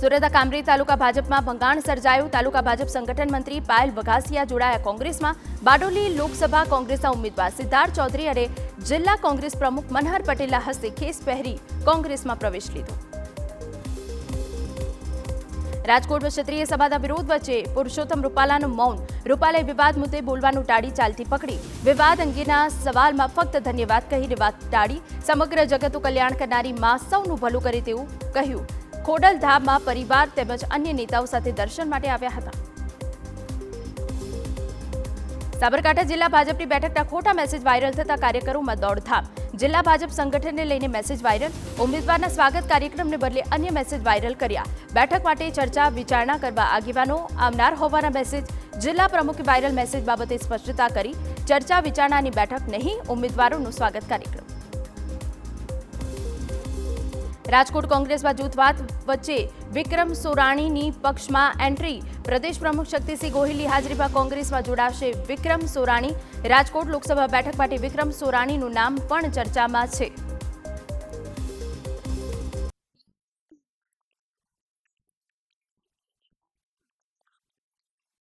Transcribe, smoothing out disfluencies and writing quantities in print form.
સુરત કામરેજ તાલુકા ભાજપમાં ભંગાણ સર્જાયું। તાલુકા ભાજપ સંગઠન મંત્રી પાયલ વઘાસિયા જોડાયા કોંગ્રેસમાં। બારડોલી લોકસભા કોંગ્રેસના ઉમેદવાર સિદ્ધાર્થ ચૌધરી અને જિલ્લા કોંગ્રેસ પ્રમુખ મનહર પટેલના હસ્તે ખેસ પહેરી કોંગ્રેસમાં પ્રવેશ લીધો। રાજકોટમાં ક્ષત્રિય સભાના વિરોધ વચ્ચે પુરુષોત્તમ રૂપાલાનું મૌન। રૂપાલાએ વિવાદ મુદ્દે બોલવાનું ટાળી ચાલતી પકડી। વિવાદ અંગેના સવાલમાં ફક્ત ધન્યવાદ કહીને વાત ટાળી। સમગ્ર જગતનું કલ્યાણ કરનારી માં સૌનું ભલું કરે તેવું કહ્યું। ખોડલધામમાં પરિવાર તેમજ અન્ય નેતાઓ સાથે દર્શન માટે આવ્યા હતા। સાબરકાંઠા જિલ્લા ભાજપની બેઠકના ખોટા મેસેજ વાયરલ થતા કાર્યકરોમાં દોડધામ। જિલ્લા ભાજપ સંગઠનને લઈને મેસેજ વાયરલ। ઉમેદવારના સ્વાગત કાર્યક્રમને બદલે અન્ય મેસેજ વાયરલ કર્યા। બેઠક માટે ચર્ચા વિચારણા કરવા આગેવાનો આવનાર હોવાના મેસેજ। જિલ્લા પ્રમુખે વાયરલ મેસેજ બાબતે સ્પષ્ટતા કરી। ચર્ચા વિચારણાની બેઠક નહીં, ઉમેદવારોનું સ્વાગત કાર્યક્રમ। રાજકોટ કોંગ્રેસમાં જૂથવાદ વચ્ચે વિક્રમ સોરાણીની પક્ષમાં એન્ટ્રી। પ્રદેશ પ્રમુખ શક્તિસિંહ ગોહિલની હાજરીમાં કોંગ્રેસમાં જોડાશે વિક્રમ સોરાણી। રાજકોટ લોકસભા બેઠક માટે વિક્રમ સોરાણીનું નામ પણ ચર્ચામાં છે।